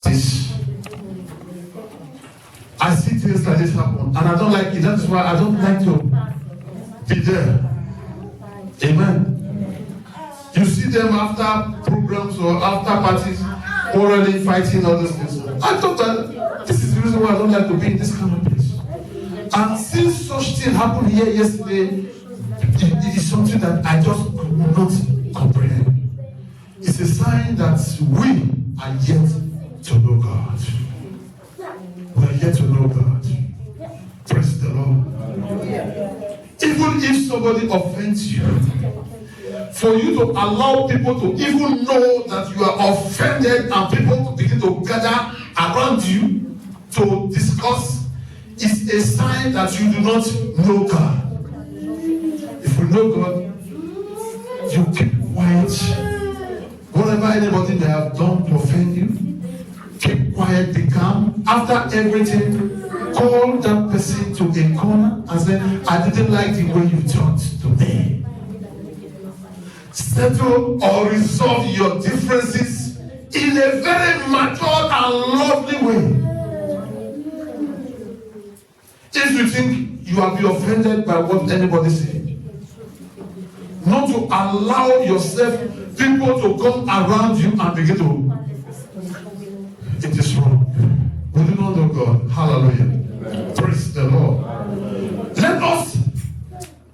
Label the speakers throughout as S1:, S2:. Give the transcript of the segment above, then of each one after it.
S1: this. I see things like this happen, and I don't like it. That is why I don't like to be there. Amen. You see them after programs or after parties, already fighting all those things. I thought that this is the reason why I don't like to be in this kind of place. And since such thing happened here yesterday, it is something that I just could not comprehend. It's a sign that we are yet to know God. We are yet to know God. Praise the Lord. Even if somebody offends you, for you to allow people to even know that you are offended and people begin to gather around you to discuss is a sign that you do not know God. If you know God, you keep quiet. Whatever anybody may have done to offend you, keep quiet, be calm. After everything, call that person to a corner and say, I didn't like the way you talked to me. Settle or resolve your differences in a very mature and lovely way. If you think you have been offended by what anybody said, not to allow yourself, people to come around you and begin to, it is wrong. We do not know God. Hallelujah. Praise the Lord. Let us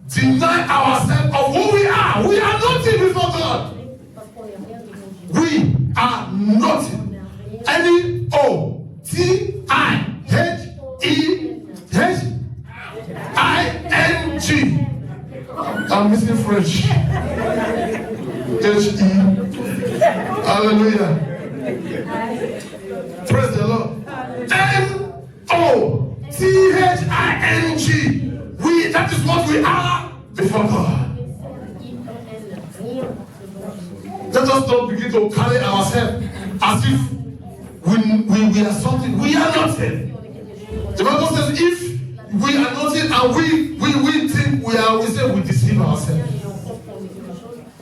S1: deny ourselves of who we are. We are nothing before God. We are nothing. N-O-T-I-H-E-H-I-N-G. I'm missing French. H-E. Hallelujah. Praise the Lord. N-O-T-H-I-N-G. That is what we are before God. Let us not begin to carry ourselves as if we are something. We are nothing. The Bible says if we are nothing and we think we are, we say we deceive ourselves.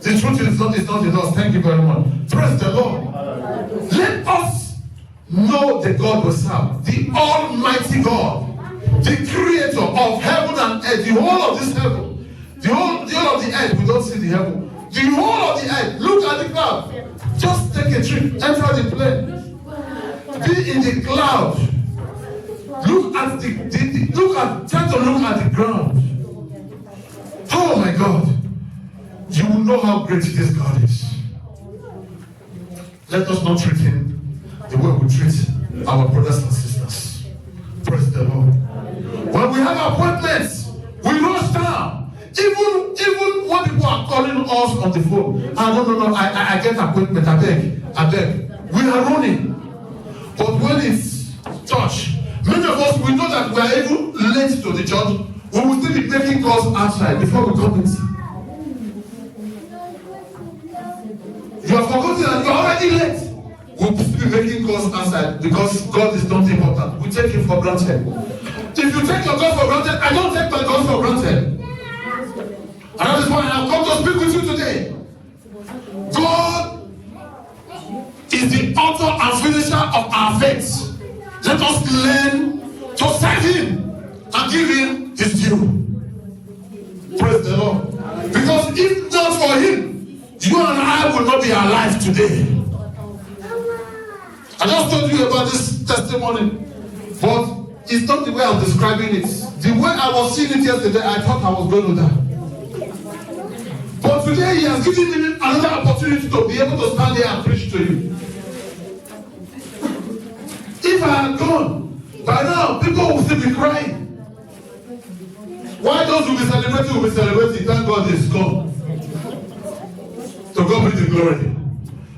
S1: The truth is not in us. Thank you very much. Praise the Lord. Let us know the God we serve, the Almighty God, the Creator of heaven and earth, the whole of this heaven, the whole of the earth. We don't see the heaven. The whole of the earth. Look at the cloud. Just take a trip, enter the plane, be in the cloud. Look at try to look at the ground. Oh my God. You will know how great this God is. Let us not treat him the way we treat our brothers and sisters. Praise the Lord. When we have appointments, we rush down. Even when people are calling us on the phone, no, I get appointment, I beg. We are running. But when it's church, many of us, we know that we are even late to the church. We will still be making calls outside before we come in. You have forgotten that you are already late. We will still be making calls outside because God is not important. We take him for granted. If you take your God for granted, I don't take my God for granted. And that is why I have come to speak with you today. God is the author and finisher of our faith. Let us learn to serve him and give him his due. Praise the Lord. Because if not for him, you and I will not be alive today. I just told you about this testimony, but it's not the way I'm describing it. The way I was seeing it yesterday, I thought I was going to die. But today he has given me another opportunity to be able to stand here and preach to you. If I had gone, by now people will still be crying. Why those who will be celebrating, thank God it's gone. To God be the glory.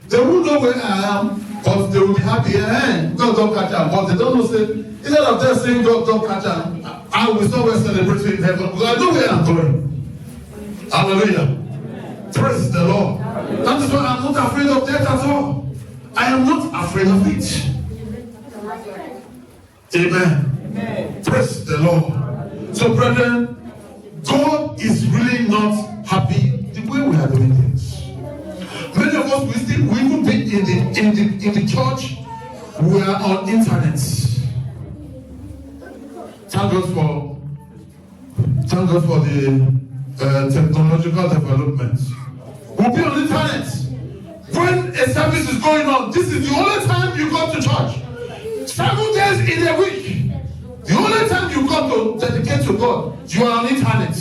S1: They won't know where I am, but they will be happy. God don't catch them. But they don't know, say, instead of them saying God don't catch them, I will somewhere celebrating in heaven. Because I know where I'm going. Hallelujah. Praise the Lord. That is why I'm not afraid of death at all. I am not afraid of it. Amen. Praise the Lord. So, brethren, God is really not happy the way we are doing things. Many of us, we even be in the church, We are on internet. Thank God for the technological development. We'll be on internet. When a service is going on, this is the only time you come to church. 7 days in a week. The only time you come to dedicate to God, you are on internet.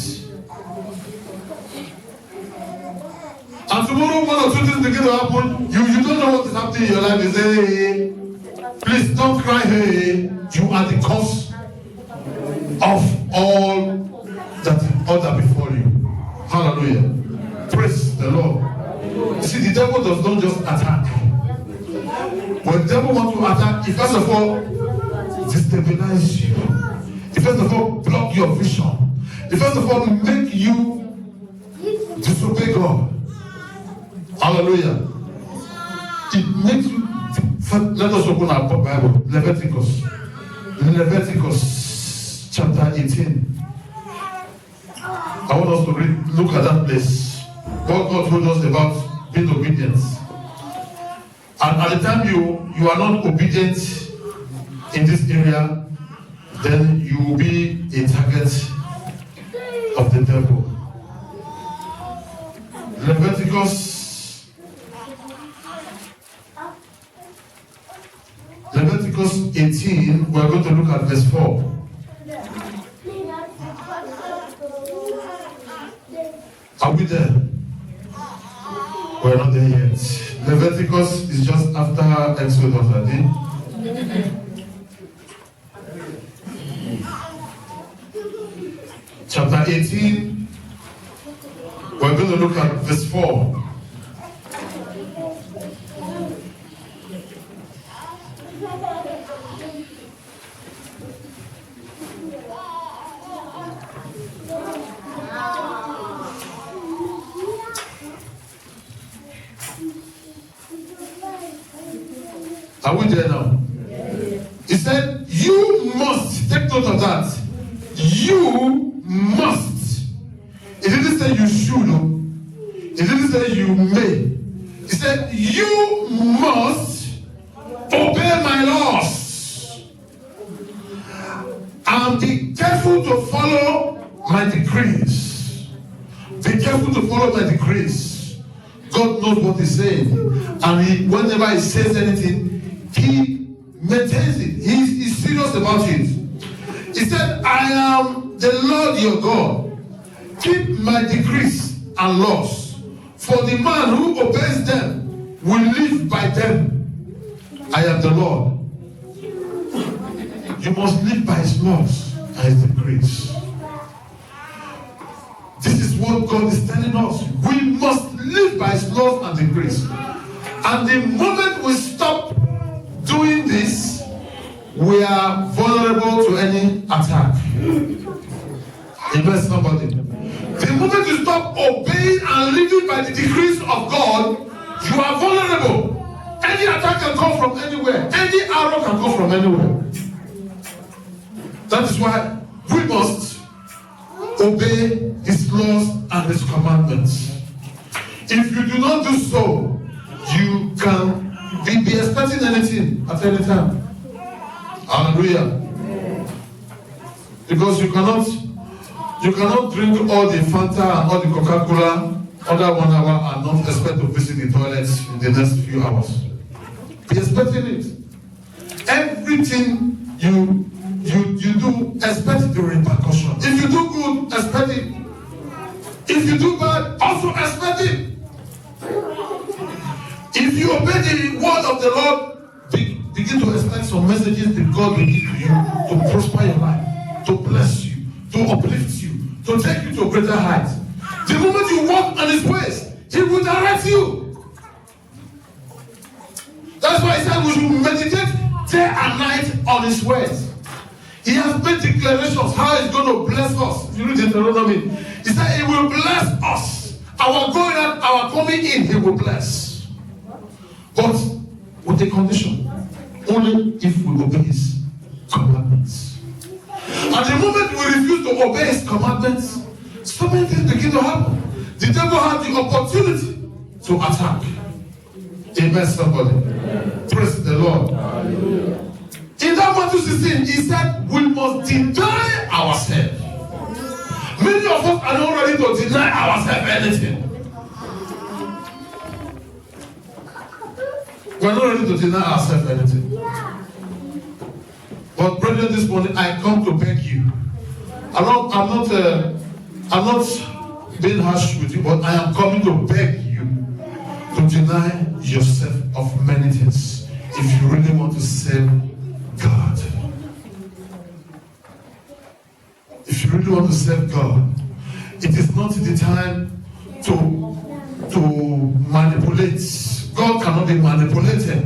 S1: And tomorrow, 1 or 2 things begin to happen. You don't know what is happening in your life. You say, hey, please don't cry. Hey, you are the cause of all that other before you. Hallelujah. Praise the Lord. You see, the devil does not just attack. When the devil wants to attack, he first of all destabilize you. He first of all block your vision. He first of all make you disobey God. Hallelujah. It makes you. Let us open our Bible. Leviticus chapter 18. I want us to look at that place. What God told us about being obedient. And at the time you are not obedient in this area, then you will be a target of the devil. Leviticus 18, we are going to look at verse 4. Are we there? We're not there yet. Leviticus is just after Exodus, I think. Chapter 18, we're going to look at verse 4. Are we there now? He said, you must, take note of that. You must. It didn't say you should. It didn't say you may. He said, you must obey my laws. And be careful to follow my decrees. Be careful to follow my decrees. God knows what he's saying. And whenever he says anything, he maintains it. He's serious about it. He said, I am the Lord your God. Keep my decrees and laws. For the man who obeys them will live by them. I am the Lord. You must live by his laws and his decrees. This is what God is telling us. We must live by his laws and decrees. And the moment we stop doing this, we are vulnerable to any attack. Amen, somebody. The moment you stop obeying and living by the decrees of God, you are vulnerable. Any attack can come from anywhere. Any arrow can come from anywhere. That is why we must obey his laws and his commandments. If you do not do so, you can be expecting anything at any time. Hallelujah. Because you cannot drink all the Fanta and all the Coca-Cola under 1 hour and not expect to visit the toilets in the next few hours. Be expecting it. Everything you do, expect the repercussion. If you do good, expect it. If you do bad, also expect it. If you obey the word of the Lord, begin to expect some messages that God will give to you to prosper your life, to bless you, to uplift you, to take you to a greater height. The moment you walk on his ways, he will direct you. That's why he said we should meditate day and night on his ways. He has made declarations how he's going to bless us. If you read Deuteronomy, he said he will bless us. Our going out, our coming in, he will bless. But with a condition. Only if we obey his commandments. At the moment we refuse to obey his commandments, so many things begin to happen. The devil has the opportunity to attack. Amen, somebody. Praise the Lord. In that Matthew 16, he said, we must deny ourselves. Many of us are not ready to deny ourselves anything. We are not ready to deny ourselves anything. But brethren, this morning I come to beg you. I'm not being harsh with you, but I am coming to beg you to deny yourself of many things if you really want to serve God. If you really want to serve God, it is not the time to manipulate. God cannot be manipulated.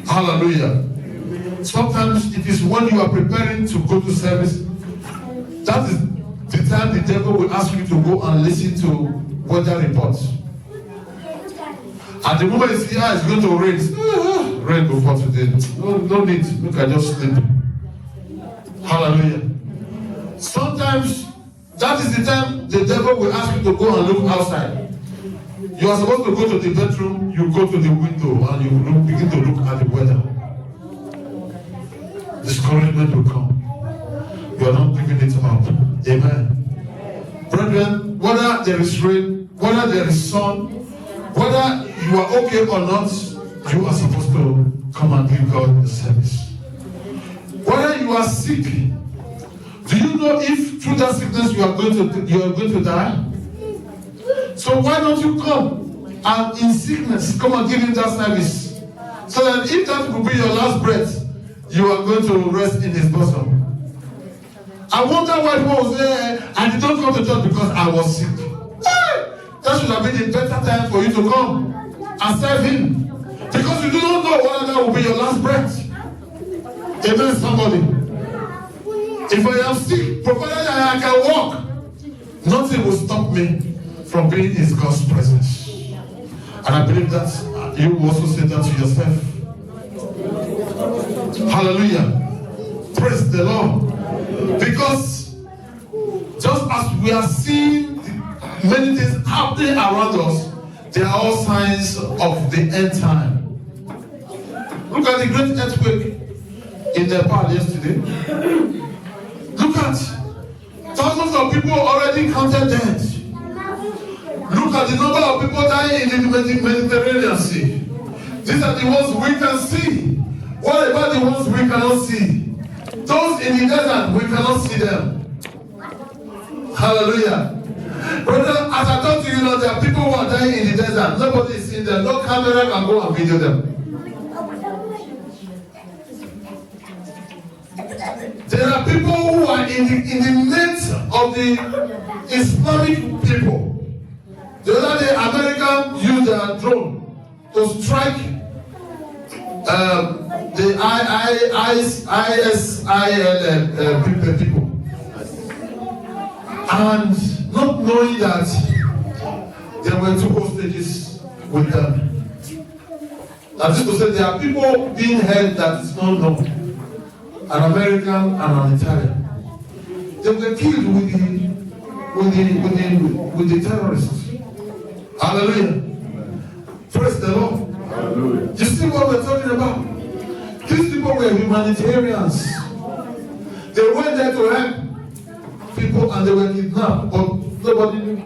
S1: Hallelujah. Sometimes it is when you are preparing to go to service, that is the time the devil will ask you to go and listen to weather reports. At the moment you see, it's going to rain. Rain before today. No need. Look, I just sleep. Hallelujah. Sometimes that is the time the devil will ask you to go and look outside. You are supposed to go to the bedroom, you go to the window and you begin to look at the weather. Discouragement will come. You are not giving it up. Amen. Brethren, whether there is rain, whether there is sun, whether you are okay or not, you are supposed to come and give God the service. Whether you are sick, do you know if through that sickness you are going to die? So why don't you come and in sickness come and give him that service? So that if that will be your last breath, you are going to rest in his bosom. I wonder why people will say, I did not come to church because I was sick. Hey, that should have been a better time for you to come and serve him. Because you do not know whether that will be your last breath. Amen, somebody. If I am sick, provided I can walk, nothing will stop me from being in God's presence. And I believe that you will also say that to yourself. Hallelujah. Praise the Lord. Because just as we are seeing many things happening around us, they are all signs of the end time. Look at the great earthquake in Nepal yesterday. Look at thousands of people already counted dead. Look at the number of people dying in the Mediterranean Sea. These are the ones we can see. What about the ones we cannot see? Those in the desert, we cannot see them. Hallelujah. Brother, as I talk to you now, there are people who are dying in the desert. Nobody is seeing them. No camera can go and video them. There are people who are in the midst of the Islamic people. The other day, America used their drone to strike the ISIL people. And not knowing that there were two hostages with them. That is to say, there are people being held that is not known. An American and an Italian. They were killed with the terrorists. Hallelujah. Praise the Lord. Hallelujah. You see what we're talking about? These people were humanitarians. They went there to help people and they were kidnapped, but nobody knew.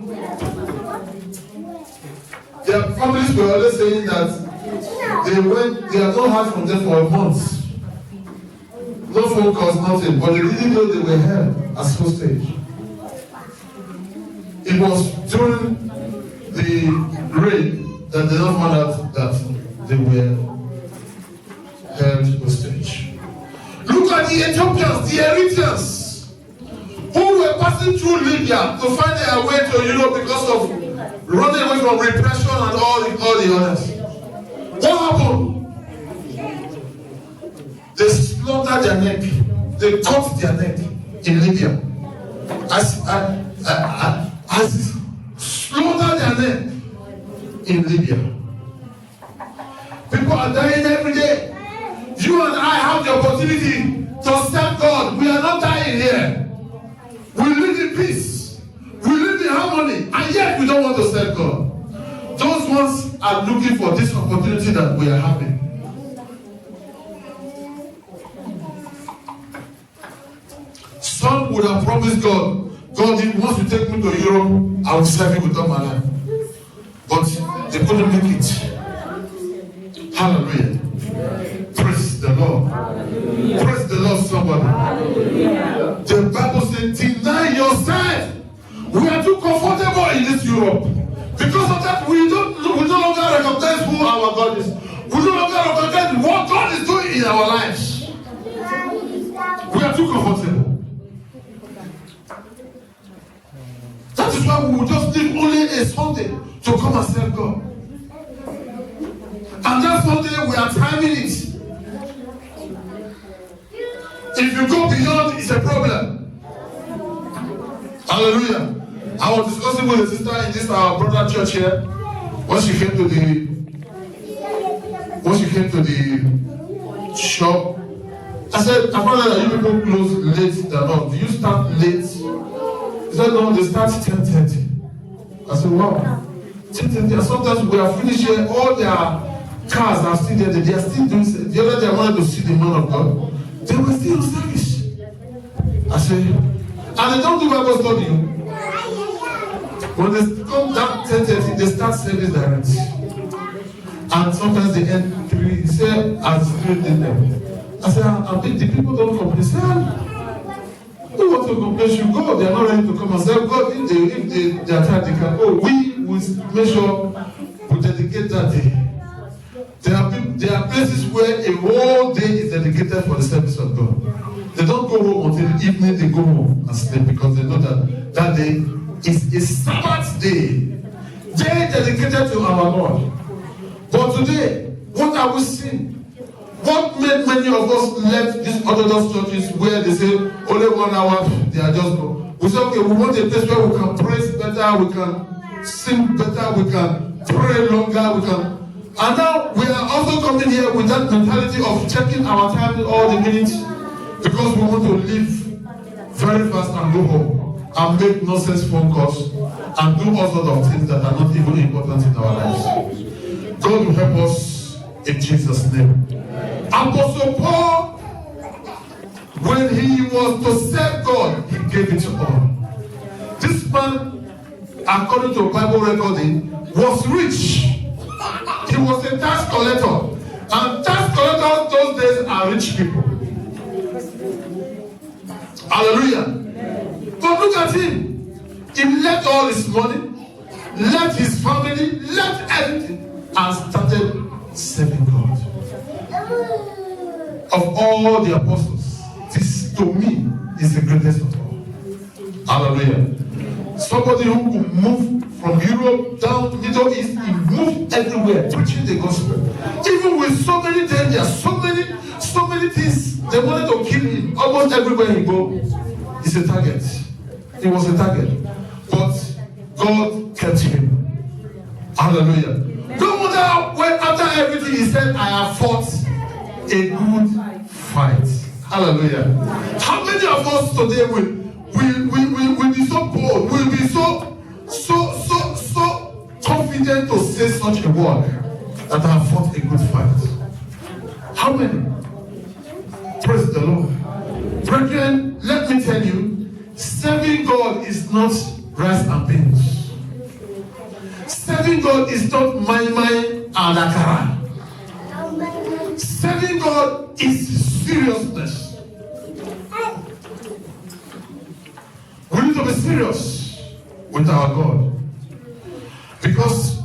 S1: Their families were always saying that they have not heard from them for a month. No phone calls, nothing, but they didn't know they were held as hostage. It was during the raid that they don't find out that they were held hostage. Look at the Ethiopians, the Eritreans, who were passing through Libya to find their way to Europe because of running away from repression and all the others. What happened? They slaughtered their neck. They cut their neck in Libya. As slaughtered their neck in Libya. People are dying every day. You and I have the opportunity to serve God. We are not dying here. We live in peace. We live in harmony. And yet we don't want to serve God. Those ones are looking for this opportunity that we are having. Abraham would have promised God, God, if you want to take me to Europe, I will serve you with all my life. But they couldn't make it. Hallelujah. Praise the Lord. Hallelujah. Praise the Lord, somebody. Hallelujah. The Bible says, deny yourself. We are too comfortable in this Europe. Because of that, we no longer recognize who our God is. We no longer recognize what God is doing in our lives. We are too comfortable. That is why we will just leave only a Sunday to come and serve God. And that Sunday, we are timing it. If you go beyond, it's a problem. Hallelujah. I was discussing with a sister in this our brother church here when she came to the shop. I said, I found out that you people close late than us. Do you start late? He said, no, they start 10:30. I said, wow. 10:30. And sometimes we are finished here, all their cars are still there. They are still doing. The other day I wanted to see the man of God. They were still in service. I said, and they don't do Bible study. When they come down 10:30, they start service direct. And sometimes they end 3. He said, as 3 them. I said, and the people don't complain. He said, who want to complain? You go. They are not ready to come and serve God. If they are tired, they can go. We will make sure we dedicate that day. There are places where a whole day is dedicated for the service of God. They don't go home until evening, they go home and sleep because they know that that day is a Sabbath day. Day dedicated to our Lord. But today, what are we seeing? What made many of us left these Orthodox churches where they say only 1 hour, they are just go. We say, okay, we want a place where we can praise better, we can sing better, we can pray longer, we can. And now we are also coming here with that mentality of checking our time all the minutes because we want to live very fast and go home and make nonsense phone calls and do all sorts of things that are not even important in our lives. God will help us in Jesus' name. Apostle Paul, when he was to serve God, he gave it all. This man, according to Bible recording, was rich. He was a tax collector. And tax collectors those days are rich people. Hallelujah. But look at him. He left all his money, left his family, left everything, and started serving God. Of all the apostles, this to me is the greatest of all. Hallelujah. Somebody who could move from Europe down to the Middle East, he moved everywhere preaching the gospel. Even with so many dangers, so many things, they wanted to kill him. Almost everywhere he goes, he's a target. He was a target. But God kept him. Hallelujah. No matter when after everything he said, I have fought a good fight. Hallelujah. How many of us today will be so bold, will be so confident to say such a word that I have fought a good fight? How many? Praise the Lord. Brethren, let me tell you, serving God is not rice and beans. Serving God is not my and akara. Serving God is seriousness. We need to be serious with our God. Because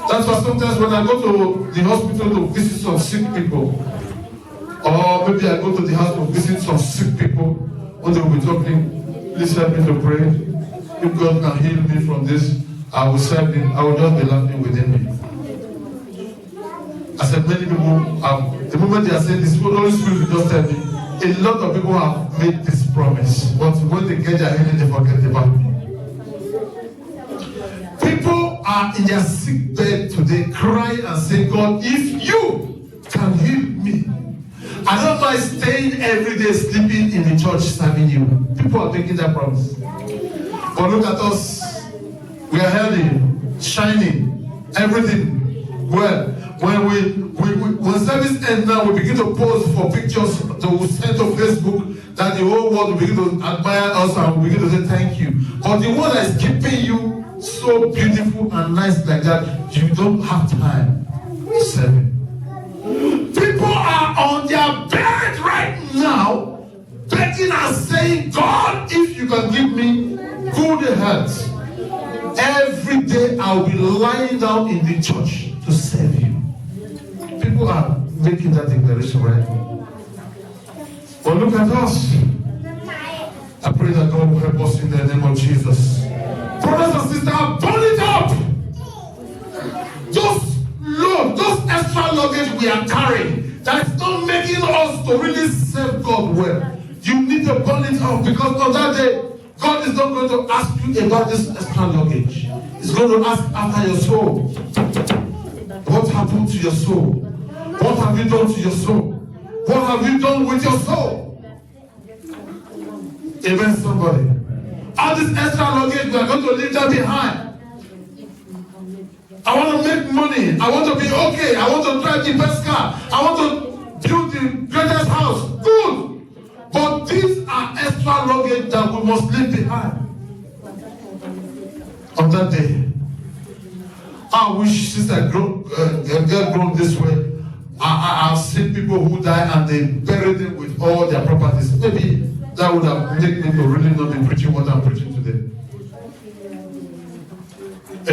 S1: that's why sometimes when I go to the hospital to visit some sick people, or maybe I go to the house to visit some sick people, when they will be talking, please help me to pray. If God can heal me from this, I will serve him. I will just be laughing within me. I said, many people have, the moment they are saying this, the Holy Spirit will just tell me, a lot of people have made this promise, but when they get their healing, they forget about me. People are in their sick bed today, crying and saying, God, if you can heal me, I don't mind staying every day sleeping in the church serving you. People are making that promise. But look at us. We are healthy, shining, everything well. When service ends now, we begin to pose for pictures that we send to Facebook that the whole world will begin to admire us and will begin to say thank you. But the one that is keeping you so beautiful and nice like that, you don't have time to serve him. People are on their bed right now, begging and saying, God, if you can give me good health, every day I'll be lying down in the church to serve you. People are making that declaration right now. But look at us. I pray that God will help us in the name of Jesus. Brothers and sisters, burn it up. Those extra luggage we are carrying, that is not making us to really serve God well. You need to burn it up, because on that day, God is not going to ask you about this extra luggage. He's going to ask after your soul. What happened to your soul? What have you done to your soul? What have you done with your soul? Amen, somebody. All this extra luggage, we are going to leave that behind. I want to make money. I want to be okay. I want to drive the best car. I want to build the greatest house. Good. But these are extra luggage that we must leave behind. On that day, I wish since I get grown this way, I've seen people who die and they bury them with all their properties. Maybe that would have made me to really not be preaching what I'm preaching today.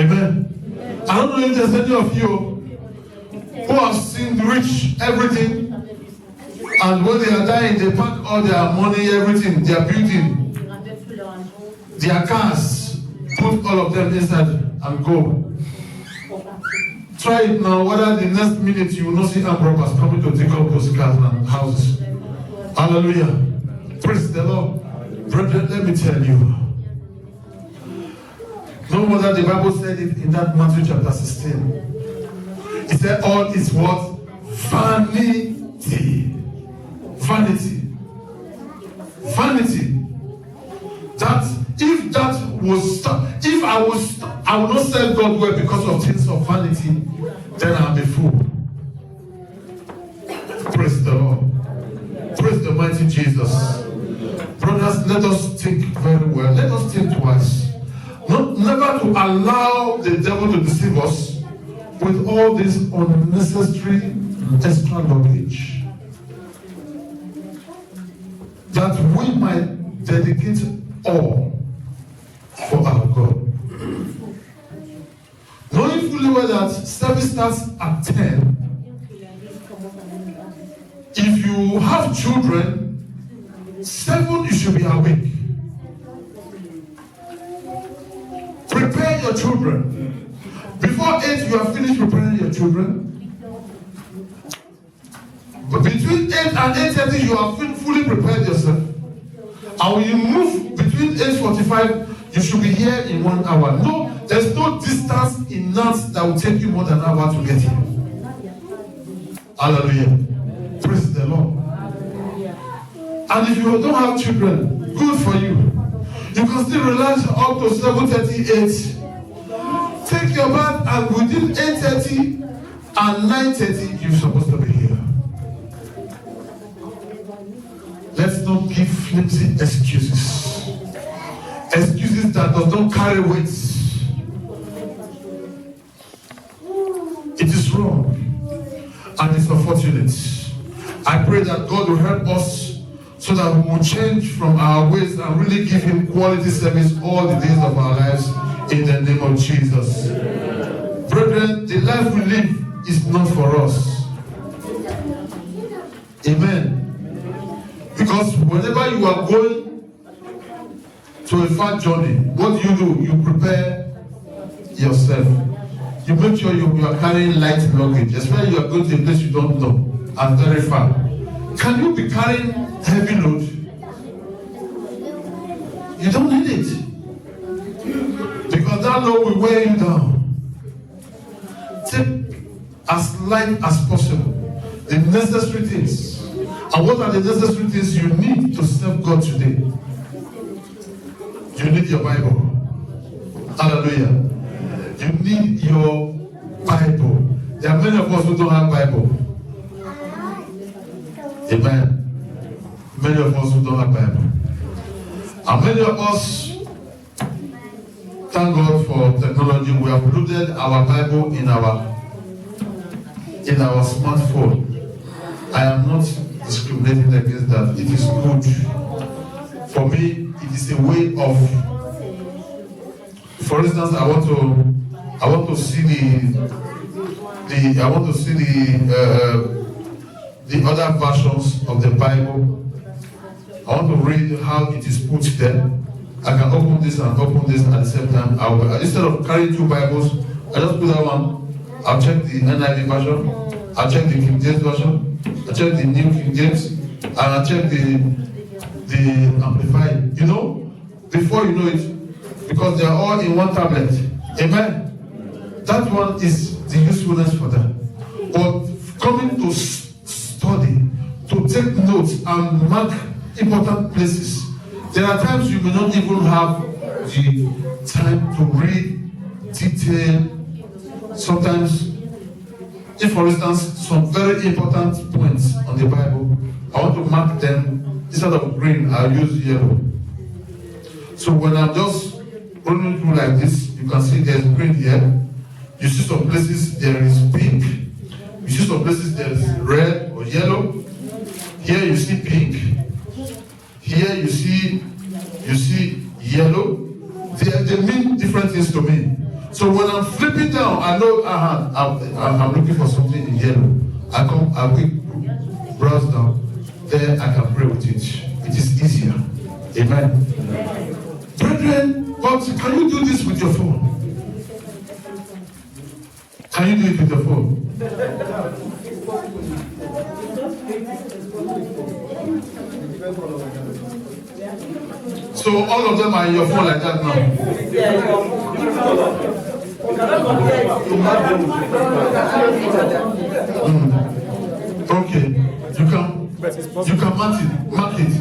S1: Amen. I don't know if there's any of you who have seen the rich everything, and when they are dying, they pack all their money, everything, their building, their cars, put all of them inside and go. Try it now, whether the next minute you will not see armed robbers coming to take up those cars and houses. Hallelujah. Praise the Lord. Brethren, let me tell you. No wonder the Bible said it in that Matthew chapter 16. It said all is what? Vanity. Vanity. Vanity. That if that was if I will not serve God well because of things of vanity, then I'm a fool. Praise the Lord. Praise the mighty Jesus. Brothers, let us think very well. Let us think twice. Never to allow the devil to deceive us with all this unnecessary extra luggage. That we might dedicate all for our God. Knowing fully well that service starts at 10. If you have children, 7 you should be awake. Prepare your children. Before 8 you have finished preparing your children. But between 8 and 8:30 you have fully prepared yourself. And when you move between 8:45, you should be here in 1 hour. No, there's no distance enough that will take you more than an hour to get here. Hallelujah. Praise the Lord. And if you don't have children, good for you. You can still relax up to 7:38. Take your bath, and within 8:30 and 9:30, you're supposed to be here. Let's not give flimsy excuses. Excuses that does not carry weight. It is wrong, and it's unfortunate. I pray that God will help us so that we will change from our ways and really give Him quality service all the days of our lives in the name of Jesus. Brethren, the life we live is not for us. Amen. Because whenever you are going to a far journey, what do? You prepare yourself. You make sure you are carrying light luggage, especially you are going to a place you don't know and very far. Can you be carrying heavy load? You don't need it. Because that load will weigh you down. Take as light as possible the necessary things. And what are the necessary things you need to serve God today? You need your Bible. Hallelujah. You need your Bible. There are many of us who don't have Bible. Amen. many of us who don't have Bible. And many of us, thank God for technology, we have loaded our Bible in our smartphone. I am not discriminating against that. It is good. For me, it is a way of, for instance, I want to see the other versions of the Bible. I want to read how it is put there. I can open this and open this at the same time. Instead of carrying two Bibles, I just put that one. I'll check the NIV version. I'll check the King James version. I'll check the New King James. And I'll check the Amplified. You know, before you know it, because they are all in one tablet. Amen. That one is the usefulness for them. But coming to study, to take notes and mark important places. There are times you may not even have the time to read detail. Sometimes, if for instance, some very important points on the Bible, I want to mark them. Instead of green, I'll use yellow. So when I'm just running through like this, you can see there's green here. You see some places there is pink. You see some places there is red or yellow. Here you see pink. Here you see yellow. They mean different things to me. So when I'm flipping down, I know I'm looking for something in yellow. I quick browse down. There I can pray with it. It is easier. Amen. Brethren, but can you do this with your phone? Can you do it with your phone? So all of them are in your phone like that now. Okay, you can mark it.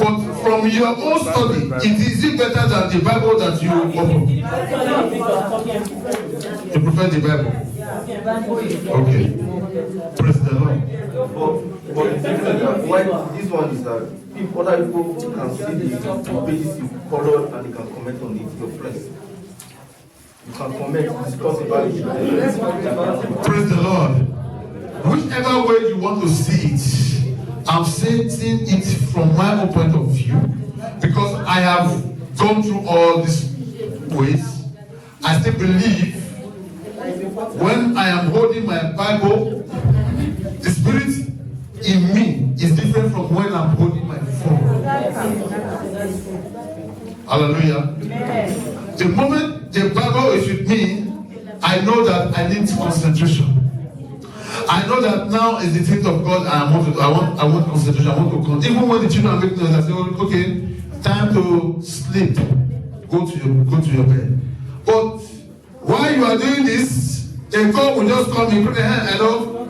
S1: But from your own study, is it better than the Bible that you open? You prefer the Bible? Okay. Praise the Lord.
S2: But why this one is that if other people can see the pages you colored and they can comment on it, your friends. You can comment, discuss about it.
S1: Praise the Lord. Whichever way you want to see it, I'm saying it from my own point of view, because I have gone through all these ways. I still believe when I am holding my Bible, the Spirit in me is different from when I'm holding my phone. Hallelujah. The moment the Bible is with me, I know that I need concentration. I know that now is the thing of God, and I want concentration. I want to even when the children are making noise, I say, okay, time to sleep. Go to your bed. But while you are doing this, a God will just come in, put a hand, hello.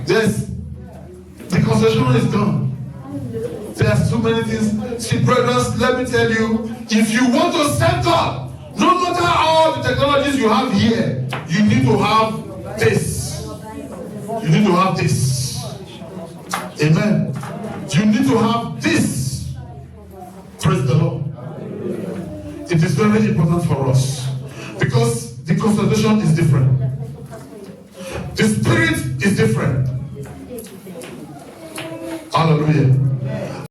S1: Yes, the concentration is gone. There are so many things. See, brothers, let me tell you, if you want to serve God, no matter all the technologies you have here, you need to have this. You need to have this. Amen. You need to have this. Praise the Lord. It is very important for us because the concentration is different. The spirit is different. Hallelujah.